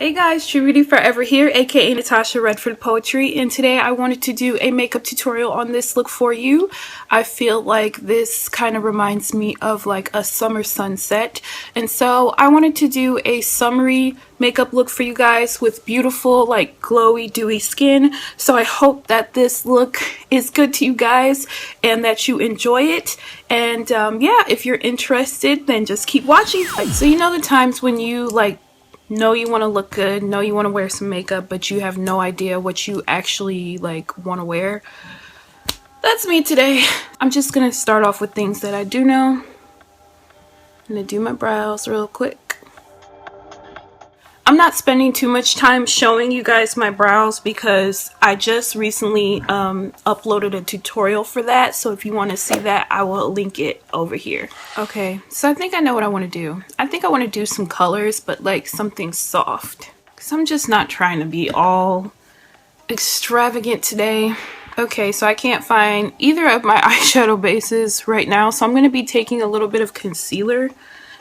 Hey guys, truebeautyforever here, aka Natasha Redford Poetry, and today I wanted to do a makeup tutorial on this look for you. I feel like this kind of reminds me of like a summer sunset, and so I wanted to do a summery makeup look for you guys with beautiful like glowy dewy skin. So I hope that this look is good to you guys and that you enjoy it. And yeah, if you're interested, then just keep watching. So you know the times when you know you want to look good, know you want to wear some makeup, but you have no idea what you actually want to wear? That's me today. I'm just gonna start off with things that I do know. I'm gonna do my brows real quick. I'm not spending too much time showing you guys my brows because I just recently uploaded a tutorial for that, so if you want to see that, I will link it over here. Okay, so I think I know what I want to do. I think I want to do some colors, but like something soft, because I'm just not trying to be all extravagant today. Okay, so I can't find either of my eyeshadow bases right now, so I'm going to be taking a little bit of concealer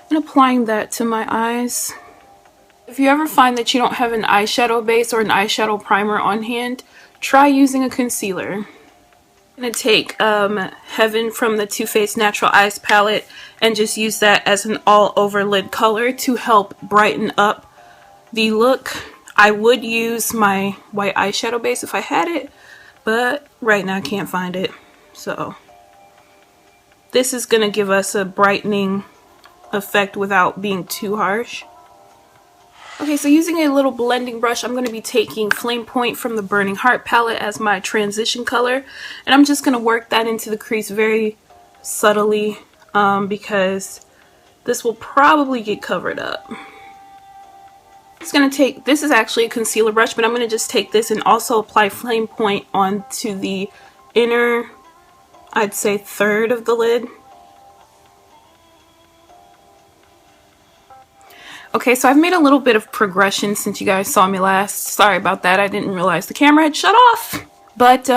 and applying that to my eyes. If you ever find that you don't have an eyeshadow base or an eyeshadow primer on hand, try using a concealer. I'm going to take Heaven from the Too Faced Natural Eyes palette and just use that as an all-over lid color to help brighten up the look. I would use my white eyeshadow base if I had it, but right now I can't find it. So this is going to give us a brightening effect without being too harsh. Okay, so using a little blending brush, I'm going to be taking Flame Point from the Burning Heart palette as my transition color. And I'm just going to work that into the crease very subtly because this will probably get covered up. It's going to take, this is actually a concealer brush, but I'm going to just take this and also apply Flame Point onto the inner, I'd say, third of the lid. Okay, so I've made a little bit of progression since you guys saw me last. Sorry about that. I didn't realize the camera had shut off. But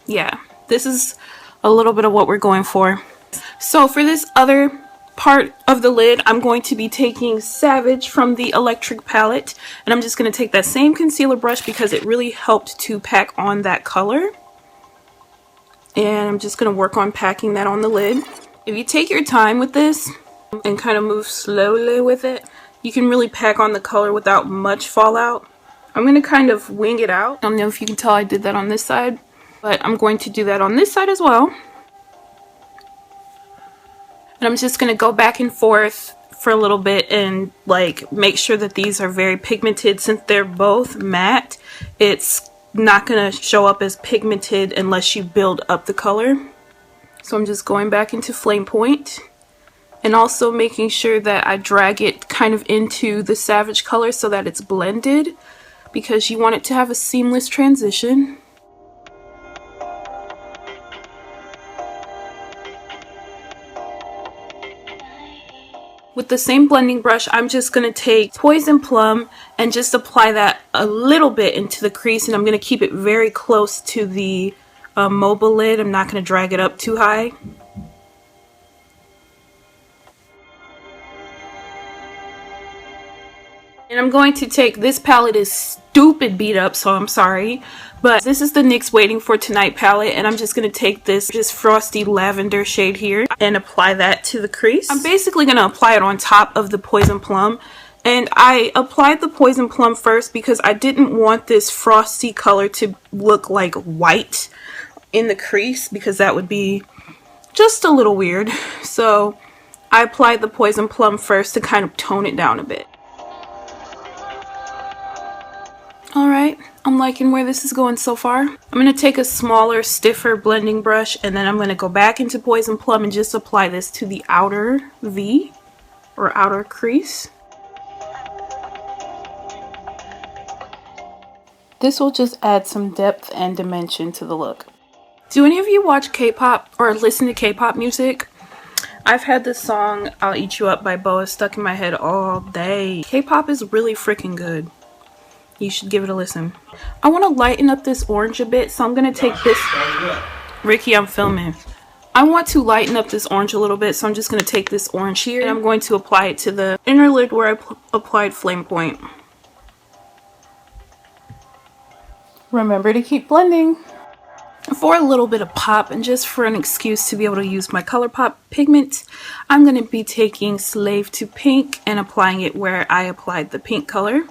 yeah, this is a little bit of what we're going for. So for this other part of the lid, I'm going to be taking Savage from the Electric palette. And I'm just going to take that same concealer brush because it really helped to pack on that color. And I'm just going to work on packing that on the lid. If you take your time with this and kind of move slowly with it, you can really pack on the color without much fallout. I'm going to kind of wing it out. I don't know if you can tell I did that on this side, but I'm going to do that on this side as well. And I'm just going to go back and forth for a little bit and make sure that these are very pigmented. Since they're both matte, it's not going to show up as pigmented unless you build up the color. So I'm just going back into Flame Point. And also making sure that I drag it kind of into the Savage color so that it's blended, because you want it to have a seamless transition. With the same blending brush, I'm just going to take Poison Plum and just apply that a little bit into the crease, and I'm going to keep it very close to the mobile lid. I'm not going to drag it up too high. And I'm going to take, this palette is stupid beat up, so I'm sorry, but this is the NYX Waiting for Tonight palette, and I'm just going to take this frosty lavender shade here and apply that to the crease. I'm basically going to apply it on top of the Poison Plum, and I applied the Poison Plum first because I didn't want this frosty color to look like white in the crease, because that would be just a little weird. So I applied the Poison Plum first to kind of tone it down a bit. Alright, I'm liking where this is going so far. I'm going to take a smaller, stiffer blending brush, and then I'm going to go back into Poison Plum and just apply this to the outer V, or outer crease. This will just add some depth and dimension to the look. Do any of you watch K-pop or listen to K-pop music? I've had this song, I'll Eat You Up by Boa, stuck in my head all day. K-pop is really freaking good. You should give it a listen. I want to lighten up this orange a bit, so I'm going to take this... Ricky, I'm filming. I want to lighten up this orange a little bit, so I'm just going to take this orange here and I'm going to apply it to the inner lid where I applied Flame Point. Remember to keep blending. For a little bit of pop and just for an excuse to be able to use my ColourPop pigment, I'm going to be taking Slave to Pink and applying it where I applied the pink color.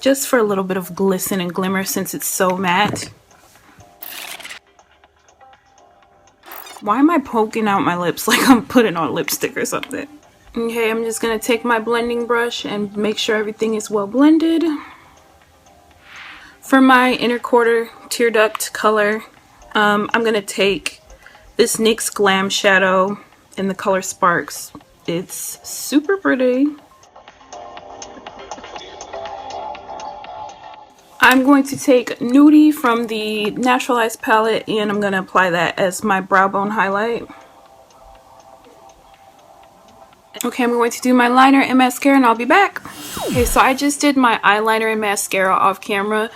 Just for a little bit of glisten and glimmer since it's so matte. Why am I poking out my lips like I'm putting on lipstick or something? Okay, I'm just going to take my blending brush and make sure everything is well blended. For my inner quarter tear duct color, I'm going to take this NYX Glam Shadow in the color Sparks. It's super pretty. I'm going to take Nudie from the Naturalized palette and I'm going to apply that as my brow bone highlight. Okay, I'm going to do my liner and mascara and I'll be back. Okay, so I just did my eyeliner and mascara off camera.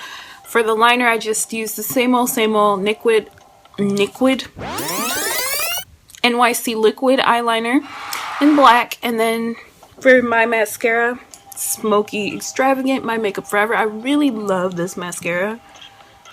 For the liner, I just used the same old NYX liquid eyeliner in black. And then for my mascara, Smoky Extravagant, My Makeup Forever. I really love this mascara,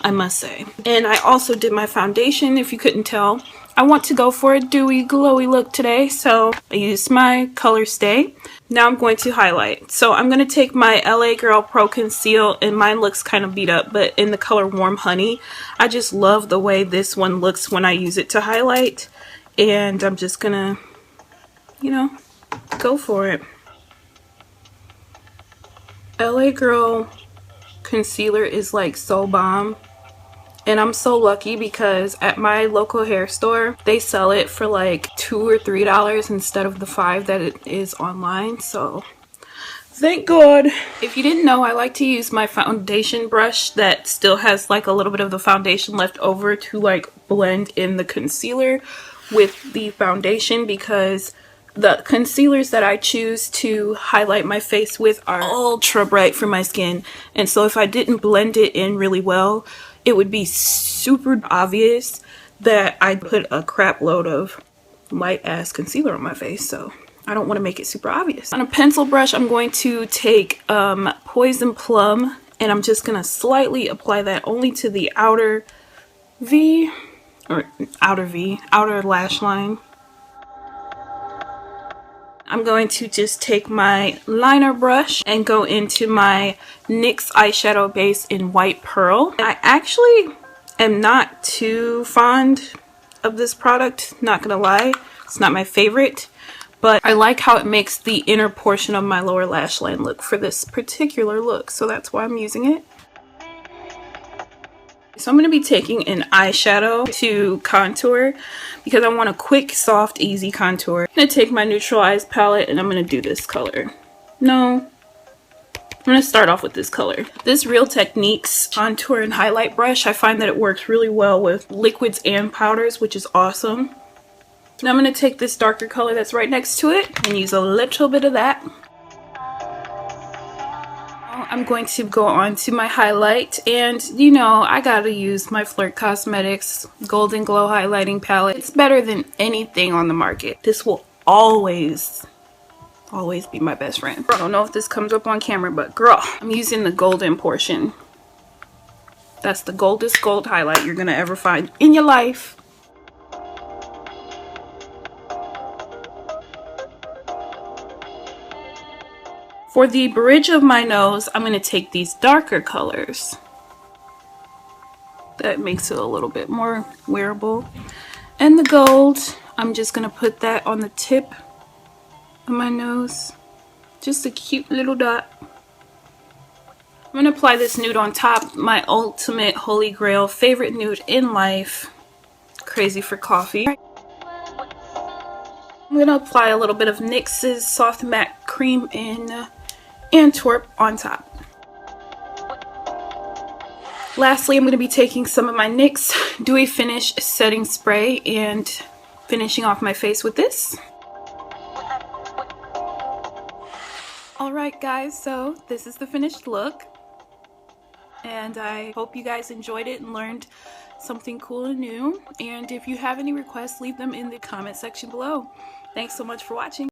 I must say. And I also did my foundation, if you couldn't tell. I want to go for a dewy, glowy look today, so I used my Color Stay. Now I'm going to highlight. So I'm going to take my LA Girl Pro Conceal, and mine looks kind of beat up, but in the color Warm Honey. I just love the way this one looks when I use it to highlight. And I'm just going to, you know, go for it. LA Girl concealer is like so bomb. And I'm so lucky because at my local hair store, they sell it for like $2 or $3 instead of the $5 that it is online. So thank God. If you didn't know, I like to use my foundation brush that still has like a little bit of the foundation left over to like blend in the concealer with the foundation, because the concealers that I choose to highlight my face with are ultra bright for my skin. And so if I didn't blend it in really well, it would be super obvious that I put a crap load of light ass concealer on my face. So I don't want to make it super obvious. On a pencil brush, I'm going to take Poison Plum, and I'm just going to slightly apply that only to the outer outer lash line. I'm going to just take my liner brush and go into my NYX eyeshadow base in White Pearl. I actually am not too fond of this product, not gonna lie. It's not my favorite, but I like how it makes the inner portion of my lower lash line look for this particular look, so that's why I'm using it. So I'm going to be taking an eyeshadow to contour because I want a quick, soft, easy contour. I'm going to take my Neutral Eyes palette and I'm going to do this color. I'm going to start off with this color. This Real Techniques contour and highlight brush, I find that it works really well with liquids and powders, which is awesome. Now I'm going to take this darker color that's right next to it and use a little bit of that. I'm going to go on to my highlight, and you know, I gotta use my Flirt Cosmetics Golden Glow highlighting palette. It's better than anything on the market. This will always be my best friend. I don't know if this comes up on camera, but girl, I'm using the golden portion. That's the goldest gold highlight you're gonna ever find in your life. For the bridge of my nose, I'm going to take these darker colors. That makes it a little bit more wearable. And the gold, I'm just going to put that on the tip of my nose. Just a cute little dot. I'm going to apply this nude on top. My ultimate holy grail favorite nude in life. Crazy for Coffee. I'm going to apply a little bit of NYX's Soft Matte Cream in Antwerp on top. Lastly, I'm going to be taking some of my NYX Dewy Finish Setting Spray and finishing off my face with this. Alright guys, so this is the finished look. And I hope you guys enjoyed it and learned something cool and new. And if you have any requests, leave them in the comment section below. Thanks so much for watching.